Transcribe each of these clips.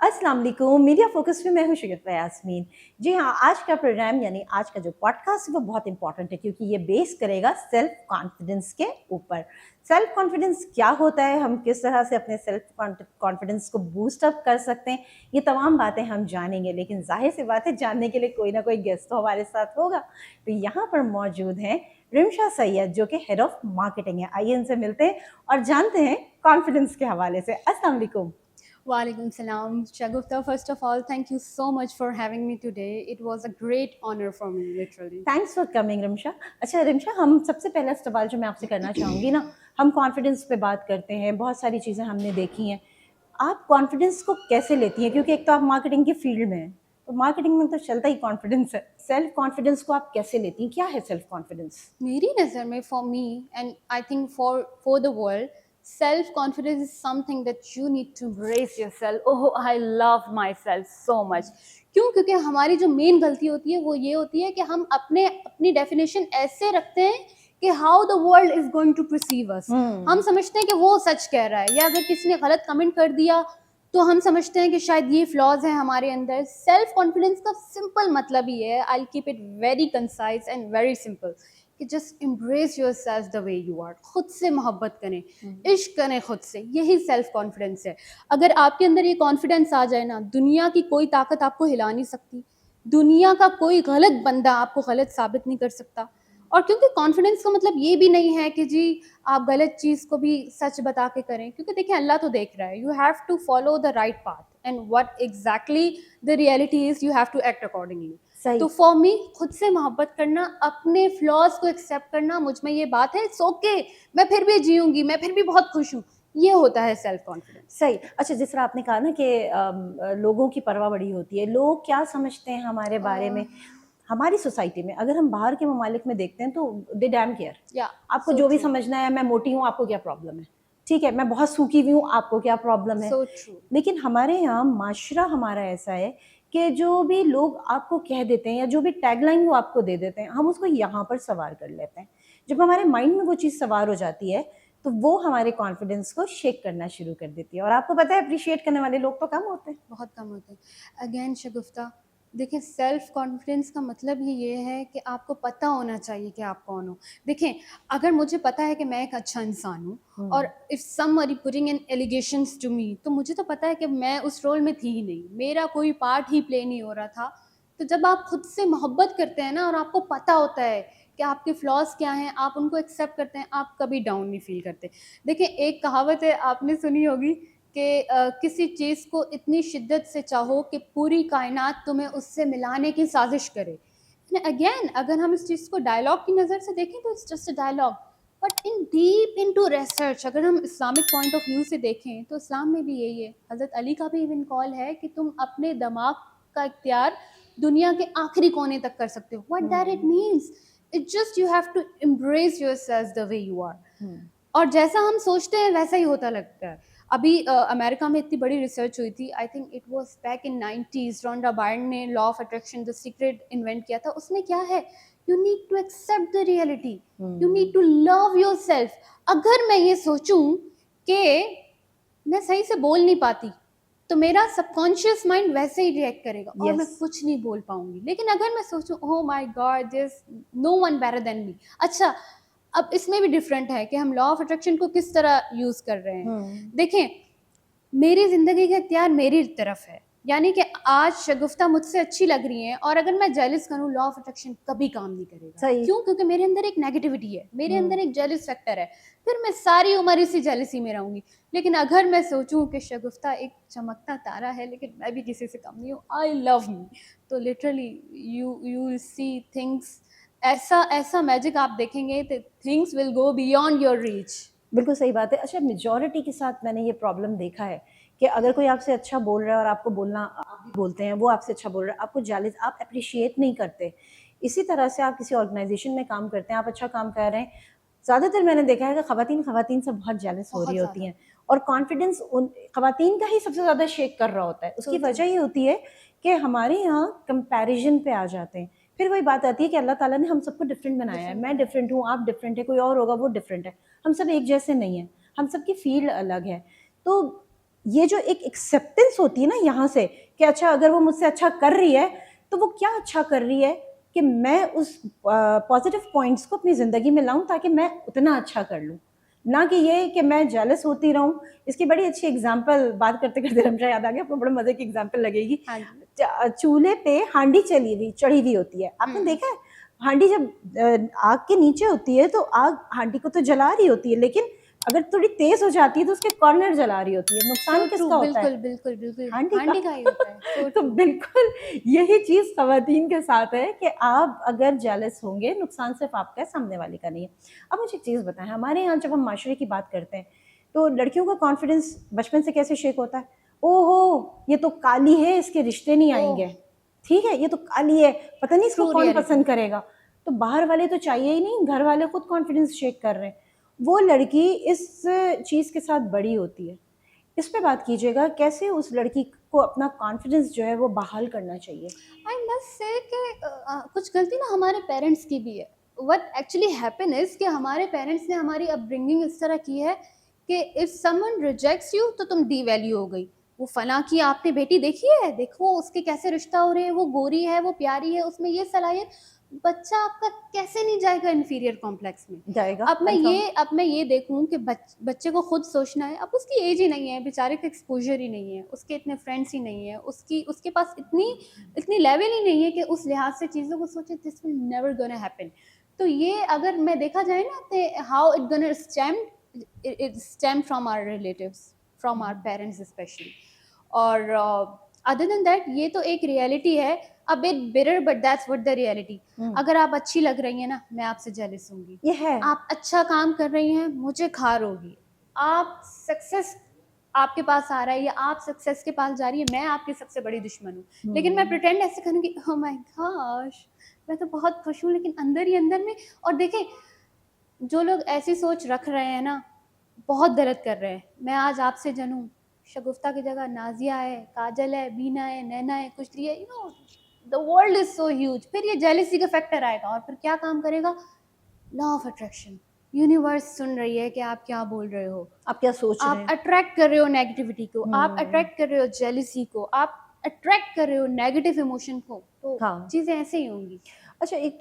अस्सलाम वालेकुम। Media focus में मैं हूँ शगुफ्ता यास्मीन। जी हाँ, आज का प्रोग्राम यानी आज का जो पॉडकास्ट है वो बहुत इंपॉर्टेंट है क्योंकि ये बेस करेगा सेल्फ कॉन्फिडेंस के ऊपर। सेल्फ कॉन्फिडेंस क्या होता है, हम किस तरह से अपने सेल्फ कॉन्फिडेंस को बूस्ट अप कर सकते हैं, ये तमाम बातें हम जानेंगे। लेकिन जाहिर सी बात है, जानने के लिए कोई ना कोई गेस्ट तो हमारे साथ होगा। तो यहाँ पर मौजूद हैं रिमशा सैयद, जो कि हेड ऑफ मार्केटिंग है। आइए इनसे मिलते हैं और जानते हैं कॉन्फिडेंस के हवाले से। अस्सलाम वालेकुम। Walaikum salam. Shagufta, first of all, thank you so much for having me today. It was a great honor for me, literally. Thanks for coming Rimsha. अच्छा रिमशा, हम सबसे पहला सवाल जो मैं आपसे करना चाहूँगी ना, हम कॉन्फिडेंस पे बात करते हैं, बहुत सारी चीज़ें हमने देखी हैं। आप कॉन्फिडेंस को कैसे लेती हैं? क्योंकि एक तो आप मार्केटिंग की फील्ड में हैं, तो मार्केटिंग में तो चलता ही कॉन्फिडेंस है। सेल्फ कॉन्फिडेंस को आप कैसे लेती हैं? क्या है सेल्फ कॉन्फिडेंस? मेरी नज़र में, for me and I think for the world, self confidence is something that you need to embrace yourself. Oh, I love myself so much. क्यों? क्योंकि हमारी जो मेन गलती होती है वो ये होती है कि हम अपनी डेफिनेशन ऐसे रखते हैं कि how the world is going to perceive us. हम समझते हैं कि वो सच कह रहा है, या अगर किसी ने गलत कमेंट कर दिया तो हम समझते हैं कि शायद ये फ्लॉज हैं हमारे अंदर। सेल्फ कॉन्फिडेंस का सिंपल मतलब ही है, I keep it very concise and very simple, कि just embrace yourself the way you are. खुद से मोहब्बत करें, इश्क करें खुद से, यही सेल्फ कॉन्फिडेंस है। अगर आपके अंदर ये कॉन्फिडेंस आ जाए ना, दुनिया की कोई ताकत आपको हिला नहीं सकती, दुनिया का कोई गलत बंदा आपको गलत साबित नहीं कर सकता। और क्योंकि कॉन्फिडेंस का मतलब ये भी नहीं है कि जी आप गलत चीज़ को भी सच बता के करें, क्योंकि देखिए अल्लाह तो देख रहा है। You have to follow the right path and what exactly the reality is, you have to act accordingly. सही। तो फॉर मी, खुद से मोहब्बत करना, अपने फ्लॉज को एक्सेप्ट करना, मुझ में ये बात है, इट्स ओके, मैं फिर भी जीऊंगी, मैं फिर भी बहुत खुश हूँ, ये होता है सेल्फ कॉन्फिडेंस। सही। अच्छा, जिस तरह आपने कहा ना कि लोगों की परवाह बड़ी होती है, लोग क्या समझते हैं हमारे बारे में। हमारी सोसाइटी में अगर हम बाहर के ममालिक में देखते हैं तो दे डैम केयर। या आपको सो जो भी ट्रू, समझना है, मैं मोटी हूँ, आपको क्या प्रॉब्लम है? ठीक है, मैं बहुत सूखी हुई हूँ, आपको क्या प्रॉब्लम है? So true. लेकिन हमारे यहाँ माशरा हमारा ऐसा है कि जो भी लोग आपको कह देते हैं या जो भी टैगलाइन वो आपको दे देते हैं, हम उसको यहाँ पर सवार कर लेते हैं। जब हमारे माइंड में वो चीज़ सवार हो जाती है तो वो हमारे कॉन्फिडेंस को शेक करना शुरू कर देती है, और आपको पता है अप्रिशिएट करने वाले लोग तो कम होते हैं। बहुत कम होते हैं। अगेन शगुफ्ता, देखिए सेल्फ कॉन्फिडेंस का मतलब ही ये है कि आपको पता होना चाहिए कि आप कौन हो। देखें, अगर मुझे पता है कि मैं एक अच्छा इंसान हूँ और if somebody putting in allegations to me, तो मुझे तो पता है कि मैं उस रोल में थी ही नहीं, मेरा कोई पार्ट ही प्ले नहीं हो रहा था। तो जब आप खुद से मोहब्बत करते हैं ना, और आपको पता होता है कि आपके फ्लॉज क्या हैं, आप उनको एक्सेप्ट करते हैं, आप कभी डाउन नहीं फील करते। देखिए, एक कहावत है, आपने सुनी होगी कि किसी चीज़ को इतनी शिद्दत से चाहो कि पूरी कायनात तुम्हें उससे मिलाने की साजिश करे। अगेन, अगर हम इस चीज़ को डायलॉग की नज़र से देखें तो it's just a dialogue, but in deep into research, अगर हम इस्लामिक पॉइंट ऑफ व्यू से देखें तो इस्लाम में भी यही है। हज़रत अली का भी इवन कॉल है कि तुम अपने दिमाग का इख्तियार दुनिया के आखिरी कोने तक कर सकते हो। What that it means, it just you have to embrace yourself the way you are. और जैसा हम सोचते हैं वैसा ही होता लगता है। अभी अमेरिका में इतनी बड़ी रिसर्च हुई थी, I think it was back in 90s, Rhonda Byrne ने law of attraction the secret invent किया था। उसमें क्या है, you need to accept the reality, you need to love yourself. अगर मैं ये सोचूं कि मैं सही से बोल नहीं पाती, तो मेरा सबकॉन्शियस माइंड वैसे ही रिएक्ट करेगा और मैं यस। कुछ नहीं बोल पाऊंगी। लेकिन अगर मैं सोचूं, oh my God, there is no one better than me. अच्छा, अब इसमें भी डिफरेंट है कि हम लॉ ऑफ अट्रैक्शन को किस तरह यूज कर रहे हैं। देखें, मेरी जिंदगी का इख्तियार मेरी तरफ है, यानी कि आज शगुफ्ता मुझसे अच्छी लग रही हैं, और अगर मैं जेलिस करूं, लॉ ऑफ अट्रैक्शन कभी काम नहीं करेगा। सही। क्यों? क्योंकि मेरे अंदर एक नेगेटिविटी है, मेरे अंदर एक जेलिस फैक्टर है, फिर मैं सारी उम्र इसी जेलिसी में रहूंगी। लेकिन अगर मैं सोचूं कि शगुफ्ता एक चमकता तारा है लेकिन मैं भी किसी से कम नहीं हूँ, आई लव मी, तो literally you will see things, ऐसा ऐसा मैजिक आप देखेंगे, things will go beyond your reach. बिल्कुल सही बात है। अच्छा, मेजॉरिटी के साथ मैंने ये प्रॉब्लम देखा है कि अगर कोई आपसे अच्छा बोल रहा है और आपको बोलना, आप भी बोलते हैं, वो आपसे अच्छा बोल रहा है, आपको जेलस, आप एप्रिशिएट नहीं करते। इसी तरह से आप किसी ऑर्गेनाइजेशन में काम करते हैं, आप अच्छा काम कर रहे हैं, ज़्यादातर मैंने देखा है कि ख़वातीन से बहुत जेलस हो रही बहुत होती ज़्यादा। हैं, और कॉन्फिडेंस उन ख़वातीन का ही सबसे ज़्यादा शेक कर रहा होता है। उसकी सोचो, वजह ये होती है कि हमारे यहाँ कंपैरिजन पे आ जाते हैं। फिर वही बात आती है कि अल्लाह ताला ने हम सबको डिफरेंट बनाया है। डिफरेंट मैं बनाया। डिफरेंट हूँ, आप डिफरेंट है, कोई और होगा वो डिफरेंट है, हम सब एक जैसे नहीं हैं, हम सबकी फील्ड अलग है। तो ये जो एक एक्सेप्टेंस होती है ना यहाँ से कि अच्छा अगर वो मुझसे अच्छा कर रही है तो वो क्या अच्छा कर रही है कि मैं उस पॉजिटिव पॉइंट्स को अपनी ज़िंदगी में लाऊं ताकि मैं उतना अच्छा कर लूं, ना कि ये कि मैं जेलस होती रहूं। इसकी बड़ी अच्छी एग्जांपल बात करते करते रमशा याद आ गया, आपको बड़े मजे की एग्जांपल लगेगी। हाँ जी। चूल्हे पे हांडी चढ़ी हुई होती है, आपने देखा है? हांडी जब आग के नीचे होती है तो आग हांडी को तो जला रही होती है, लेकिन अगर थोड़ी तेज हो जाती है तो उसके कॉर्नर जला रही होती है। नुकसान सो ट्रू, किसका होता है? बिल्कुल बिल्कुल बिल्कुल हांडी का। हांडी का ही होता है, सो तो ट्रू। बिल्कुल यही चीज खवातीन के साथ है कि आप अगर जेलस होंगे, नुकसान सिर्फ आपका है, सामने वाले का नहीं है। अब मुझे एक चीज बताएं, हमारे यहाँ जब हम माशरे की बात करते हैं तो लड़कियों का कॉन्फिडेंस बचपन से कैसे शेक होता है? ओहो ये तो काली है, इसके रिश्ते नहीं आएंगे। ओह, ठीक है, ये तो काली है, पता नहीं इसको ट्रू कौन रियलिटी। पसंद करेगा। तो बाहर वाले तो चाहिए ही नहीं, घर वाले खुद कॉन्फिडेंस शेक कर रहे हैं। वो लड़की इस चीज के साथ बड़ी होती है। इस पे बात कीजिएगा, कैसे उस लड़की को अपना कॉन्फिडेंस जो है वो बहाल करना चाहिए? आई मस्ट से कि कुछ गलती ना हमारे पेरेंट्स की भी है। व्हाट एक्चुअली हैपन इज कि हमारे पेरेंट्स ने हमारी अपब्रिंगिंग इस तरह की है कि इफ समवन रिजेक्ट्स यू तो तुम डी वैल्यू हो गई। वो फला की आपने बेटी देखी है, देखो उसके कैसे रिश्ता हो रहे हैं, वो गोरी है, वो प्यारी है, उसमें ये सलाहियत। बच्चा आपका कैसे नहीं जाएगा इन्फीरियर कॉम्प्लेक्स में? जाएगा कंफर्म। अब मैं ये देखूं कि बच्चे को खुद सोचना है। अब उसकी एज ही नहीं है, बेचारे का एक्सपोजर ही नहीं है, उसके इतने फ्रेंड्स ही नहीं है, उसके पास इतनी इतनी लेवल ही नहीं है कि उस लिहाज से चीज़ों को सोचे। This will never gonna happen. तो ये अगर मैं देखा जाए ना तो how it gonna stem from our relatives, from our parents specially. और अदर देन दैट ये तो एक रियलिटी है, a bit bitter but that's what the reality. अगर आप अच्छी लग रही हैं ना, मैं आपसे जेलस होंगी। ये है। आप अच्छा काम कर रही हैं, मुझे खार होगी। आप सक्सेस आपके पास आ रहा है या आप सक्सेस के पास जा रही है, मैं आपकी सबसे बड़ी दुश्मन हूँ। लेकिन मैं प्रिटेंड ऐसे करूँगी, ओह माय गॉश मैं तो बहुत खुश हूँ, लेकिन अंदर ही अंदर में। और देखें, जो लोग ऐसी सोच रख रहे हैं ना, बहुत गलत कर रहे हैं। मैं आज आपसे जनूं, शगुफ्ता की जगह नाजिया है, काजल है, बीना है, नैना है, कुश्ती है, the world is so huge. फिर ये जेलिसी का फैक्टर आएगा और फिर क्या काम करेगा? Law of attraction. यूनिवर्स सुन रही है कि आप क्या बोल रहे हो। आप क्या सोच रहे आप हैं? अट्रैक्ट कर रहे हो नेगेटिविटी को, आप अट्रैक्ट कर रहे हो जेलिसी को, आप अट्रैक्ट कर रहे हो नेगेटिव इमोशन को। तो हाँ। चीज़ें ऐसे ही होंगी। अच्छा, एक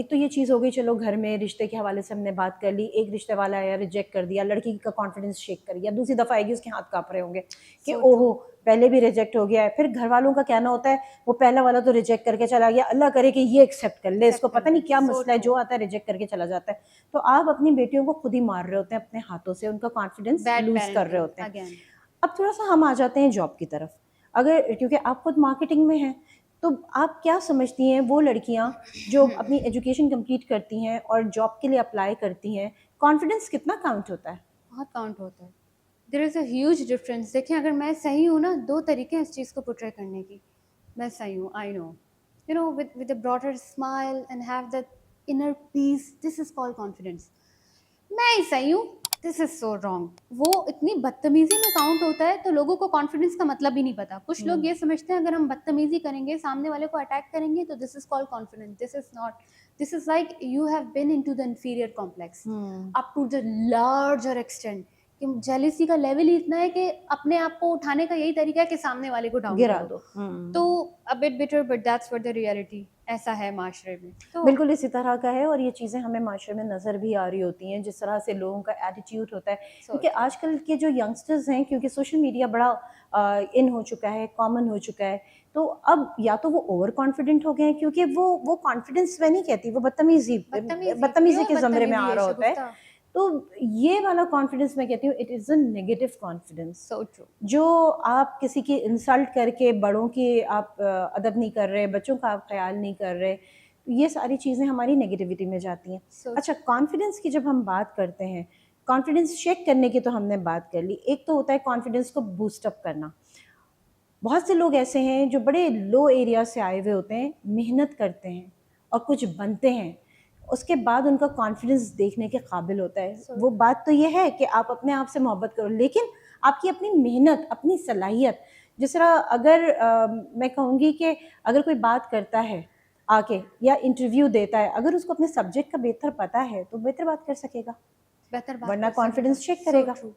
तो ये चीज़ हो गई, चलो घर में रिश्ते के हवाले से हमने बात कर ली। एक रिश्ते वाला आया, रिजेक्ट कर दिया, लड़की का कॉन्फिडेंस शेक कर दिया। दूसरी दफ़ा आएगी, उसके हाथ काँप रहे होंगे कि सो ओहो ट्रू। पहले भी रिजेक्ट हो गया है। फिर घर वालों का कहना होता है वो पहला वाला तो रिजेक्ट करके चला गया, अल्लाह करे कि ये एक्सेप्ट कर ले, इसको एक्सेप्ट कर पता नहीं ले, क्या सो मसला है, ट्रू। जो आता है रिजेक्ट करके चला जाता है। तो आप अपनी बेटियों को खुद ही मार रहे होते हैं अपने हाथों से, उनका कॉन्फिडेंस बैड लूज़ कर रहे पेरेंटिंग होते हैं। अगेन। अब थोड़ा-सा हम आ जाते हैं जॉब की तरफ। अगर क्योंकि आप खुद मार्केटिंग में हैं, तो आप क्या समझती हैं वो लड़कियाँ जो अपनी एजुकेशन कंप्लीट करती हैं और जॉब के लिए अप्लाई करती हैं, कॉन्फिडेंस कितना काउंट होता है? बहुत काउंट होता है। There is a huge difference. देखिए, अगर मैं सही हूँ ना, 2 तरीके हैं इस चीज़ को पोर्ट्रे करने की। मैं सही हूँ, I know. With a broader smile and have that inner peace, this is called confidence. मैं ही सही हूँ, दिस इज़ सो रॉन्ग। वो इतनी बदतमीज़ी में काउंट होता है, तो लोगों को कॉन्फिडेंस का मतलब ही नहीं पता। कुछ लोग ये समझते हैं अगर हम बदतमीज़ी करेंगे, सामने वाले को अटैक करेंगे, तो this is called confidence. This is not. This is like you have been into the inferior complex up to the larger extent, कि जेलिसी का लेवल ही इतना है कि अपने आप को उठाने का यही तरीका है कि सामने वाले को डाउन गिरा करो। दो। तो अ bit bitter but that's what the reality. ऐसा है माशरे में। तो बिल्कुल इसी तरह का है, और ये चीज़ें हमें माशरे में नज़र भी आ रही होती हैं, जिस तरह से लोगों का एटीट्यूड होता है। सो क्योंकि आजकल के जो यंगस्टर्स हैं, क्योंकि सोशल मीडिया बड़ा इन हो चुका है, कॉमन हो चुका है, तो अब या तो वो ओवर कॉन्फिडेंट हो गए हैं, क्योंकि वो कॉन्फिडेंस मैं नहीं कहती, वो बदतमीजी, बदतमीजी प्योर के ज़मरे में बदतमीजी आ है रहा होता है। शगुफ्ता। तो ये वाला कॉन्फिडेंस मैं कहती हूँ it is a negative confidence. So true. जो आप किसी की इंसल्ट करके, बड़ों की आप अदब नहीं कर रहे, बच्चों का आप ख्याल नहीं कर रहे, तो ये सारी चीज़ें हमारी नेगेटिविटी में जाती हैं। सो अच्छा, कॉन्फिडेंस की जब हम बात करते हैं, कॉन्फिडेंस शेक करने की तो हमने बात कर ली, एक तो होता है कॉन्फिडेंस को बूस्ट अप करना। बहुत से लोग ऐसे हैं जो बड़े लो एरिया से आए हुए होते हैं, मेहनत करते हैं और कुछ बनते हैं, उसके बाद उनका कॉन्फिडेंस देखने के काबिल होता है। सो वो बात तो ये है कि आप अपने आप से मोहब्बत करो, लेकिन आपकी अपनी मेहनत, अपनी सलाहियत, जिस तरह अगर मैं कहूँगी कि अगर कोई बात करता है आके या इंटरव्यू देता है, अगर उसको अपने सब्जेक्ट का बेहतर पता है तो बेहतर बात कर सकेगा, बेहतर बात वरना कर सकेगा। कॉन्फिडेंस चेक सो करेगा, ट्रू।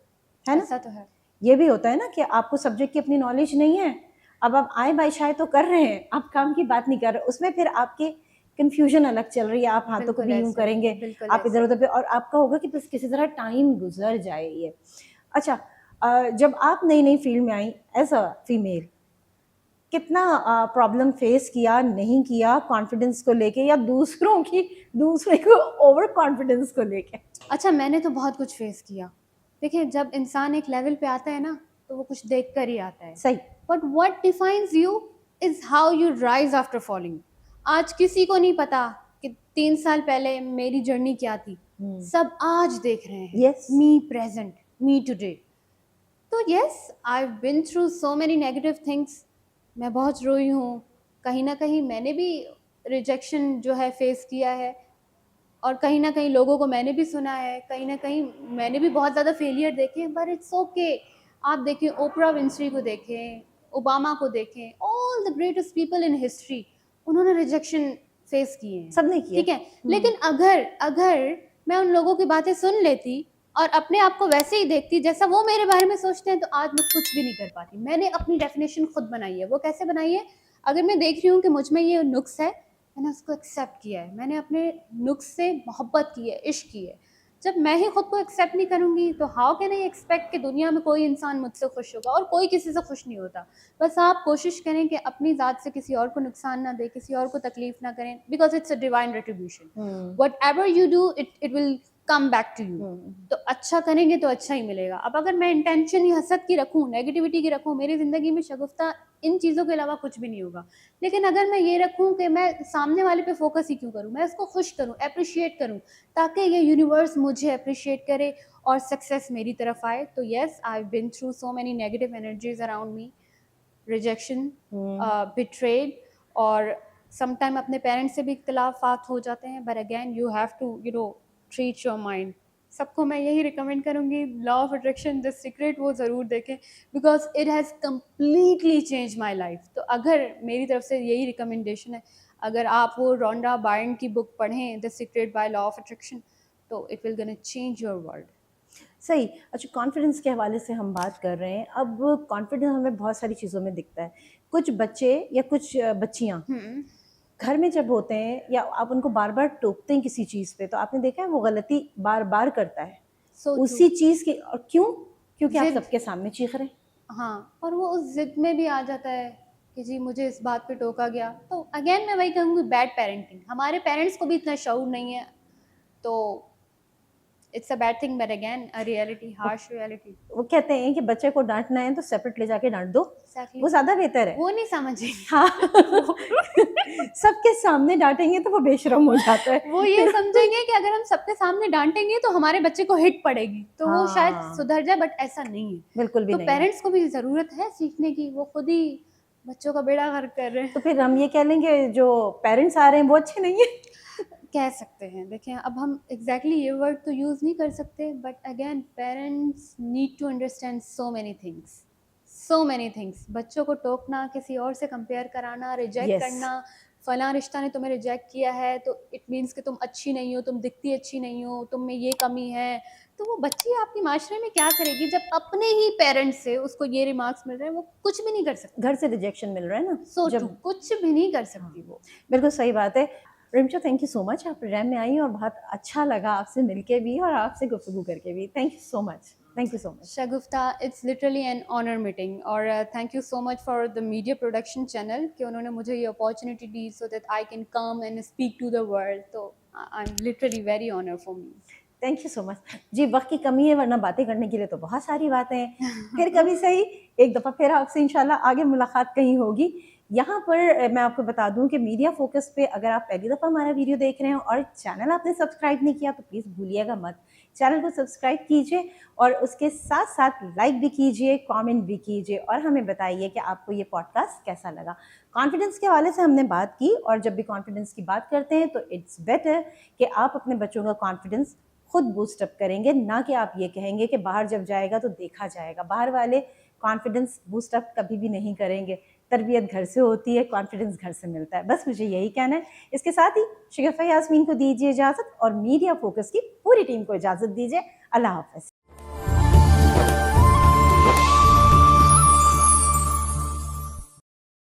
है ना? ऐसा तो है। ये भी होता है ना कि आपको सब्जेक्ट की अपनी नॉलेज नहीं है, अब आप आए बाय शाय तो कर रहे हैं, आप काम की बात नहीं कर रहे, उसमें फिर आपके कंफ्यूजन अलग चल रही है, आप हाथों को बिल्कुल भी यूं ऐसे ही, करेंगे, बिल्कुल आप ऐसे इधर ही। उधर पे, और आपका होगा कि बस किसी तरह टाइम गुजर जाए ये। अच्छा, जब आप नई नई फील्ड में आई एज अ फीमेल, कितना प्रॉब्लम फेस किया, नहीं किया कॉन्फिडेंस को लेके, या दूसरे को ओवर कॉन्फिडेंस को लेके? अच्छा, मैंने तो बहुत कुछ फेस किया। देखिए, जब इंसान एक लेवल पे आता है ना, तो वो कुछ देख कर ही आता है। सही। But what defines you is how you rise after falling. आज किसी को नहीं पता कि 3 साल पहले मेरी जर्नी क्या थी। सब आज देख रहे हैं। Yes. मी प्रेजेंट, मी टुडे। तो yes, I have been through so many negative things. मैं बहुत रोई हूँ। कहीं ना कहीं मैंने भी रिजेक्शन जो है फेस किया है, और कहीं ना कहीं लोगों को मैंने भी सुना है, कहीं ना कहीं मैंने भी बहुत ज़्यादा फेलियर देखे हैं। But it's okay. आप देखें, ओपरा विंफ्री को देखें, ओबामा को देखें, all the greatest people in history, उन्होंने रिजेक्शन फेस किए हैं। सबने किया। ठीक है, लेकिन अगर अगर मैं उन लोगों की बातें सुन लेती और अपने आप को वैसे ही देखती जैसा वो मेरे बारे में सोचते हैं, तो आज मैं कुछ भी नहीं कर पाती। मैंने अपनी डेफिनेशन खुद बनाई है। वो कैसे बनाई है? अगर मैं देख रही हूँ कि मुझ में ये नुक्स है, मैंने उसको एक्सेप्ट किया है। मैंने अपने नुक्स से मोहब्बत की है, इश्क की है। जब मैं ही खुद को एक्सेप्ट नहीं करूँगी, तो हाउ कैन आई एक्सपेक्ट कि दुनिया में कोई इंसान मुझसे खुश होगा? और कोई किसी से खुश नहीं होता। बस आप कोशिश करें कि अपनी ज़ात से किसी और को नुकसान ना दें, किसी और को तकलीफ ना करें, because it's a divine retribution. Whatever you do, it will come back to you. तो अच्छा करेंगे तो अच्छा ही मिलेगा। अब अगर मैं इंटेंशन ही हसद की रखूँ, नेगेटिविटी की रखूँ, मेरी ज़िंदगी में शगुफ्ता इन चीज़ों के अलावा कुछ भी नहीं होगा। लेकिन अगर मैं ये रखूँ कि मैं सामने वाले पे फोकस ही क्यों करूँ, मैं उसको खुश करूँ, अप्रिशिएट करूँ, ताकि ये यूनिवर्स मुझे अप्रिशिएट करे और सक्सेस मेरी तरफ आए। तो yes, I have been through so many negative energies around me, rejection, betrayed, और समटाइम अपने पेरेंट्स से भी इख्तिलाफात हो जाते हैं। But again you have to treat your mind. सबको मैं यही रिकमेंड करूँगी, law of attraction the secret वो ज़रूर देखें, because it has completely change my life. तो अगर मेरी तरफ से यही रिकमेंडेशन है, अगर आप वो रोंडा बायर्न की बुक पढ़ें, the secret by law of attraction, तो it will gonna change your world. सही। अच्छा, कॉन्फिडेंस के हवाले से हम बात कर रहे हैं। अब कॉन्फिडेंस हमें बहुत सारी चीज़ों में दिखता है। कुछ बच्चे या कुछ बच्चियाँ घर में जब होते हैं, या आप उनको बार बार टोकते हैं किसी चीज़ पे, तो आपने देखा है वो गलती बार बार करता है So उसी true. चीज़ की। और क्यों? क्योंकि आप जिद। सबके सामने चीख रहे हैं। हाँ, और वो उस ज़िद में भी आ जाता है कि जी मुझे इस बात पे टोका गया। तो अगेन मैं वही कहूँगी, बैड पेरेंटिंग। हमारे पेरेंट्स को भी इतना शऊर नहीं है, तो it's a bad thing, but again a reality, harsh reality. वो कहते हैं कि बच्चे को डांटना है तो सेपरेट ले जाके डांट दो, Exactly. वो ज़्यादा बेहतर है। वो नहीं समझेंगे। हाँ। सबके सामने डांटेंगे तो वो बेशरम हो जाता है। वो ये समझेंगे कि अगर हम सबके सामने डांटेंगे तो हमारे बच्चे को हिट पड़ेगी, तो वो शायद हाँ। सुधर जाए, बट ऐसा नहीं है। बिल्कुल भी तो नहीं है। पेरेंट्स को भी ज़रूरत है सीखने की। वो खुद ही बच्चों का बेड़ा गर्क कर रहे हैं। तो फिर हम ये कह लेंगे जो पेरेंट्स आ रहे हैं वो अच्छे नहीं है। कह सकते हैं। देखिए, अब हम एग्जैक्टली ये वर्ड तो यूज़ नहीं कर सकते, but again parents need to understand so many things, so many things. बच्चों को टोकना, किसी और से कंपेयर कराना, रिजेक्ट Yes. करना, फलां रिश्ता ने तुम्हें रिजेक्ट किया है तो इट मीन्स कि तुम अच्छी नहीं हो, तुम दिखती अच्छी नहीं हो, तुम में ये कमी है। तो वो बच्ची आपकी माशरे में क्या करेगी जब अपने ही पेरेंट्स से उसको ये रिमार्क्स मिल रहे हैं? वो कुछ भी नहीं कर सकती। घर से रिजेक्शन मिल रहा है ना। सो जब ट्रू, कुछ भी नहीं कर सकती वो। बिल्कुल सही बात है। Rimsha, thank you so much, आप प्रोग्राम में आई और बहुत अच्छा लगा आपसे मिलके भी और आपसे गुफ्तगू करके भी। Thank you so much, thank you so much. Shagufta, it's literally an honour meeting, और thank you so much for the media production channel कि उन्होंने मुझे ये अपॉर्चुनिटी दी so that I can come and speak to the world. तो I am literally very honour for me. Thank you so much ji. वक्त की कमी है, वरना बातें करने के लिए तो बहुत सारी बातें हैं। फिर कभी सही एक दफ़ा फिर आपसे इंशाल्लाह आगे मुलाकात कहीं होगी। यहाँ पर मैं आपको बता दूं कि मीडिया फोकस पे अगर आप पहली दफ़ा हमारा वीडियो देख रहे हैं और चैनल आपने सब्सक्राइब नहीं किया तो प्लीज़ भूलिएगा मत, चैनल को सब्सक्राइब कीजिए और उसके साथ साथ लाइक भी कीजिए, कमेंट भी कीजिए और हमें बताइए कि आपको ये पॉडकास्ट कैसा लगा। कॉन्फिडेंस के हवाले से हमने बात की, और जब भी कॉन्फिडेंस की बात करते हैं तो इट्स बेटर कि आप अपने बच्चों का कॉन्फिडेंस खुद बूस्टअप करेंगे, ना कि आप ये कहेंगे कि बाहर जब जाएगा तो देखा जाएगा। बाहर वाले कॉन्फिडेंस बूस्टअप कभी भी नहीं करेंगे। तरबियत घर से होती है, कॉन्फिडेंस घर से मिलता है। बस मुझे यही कहना है। इसके साथ ही शगुफ्ता यास्मीन को दीजिए इजाज़त और मीडिया फोकस की पूरी टीम को इजाज़त दीजिए। अल्लाह हाफ़िज़।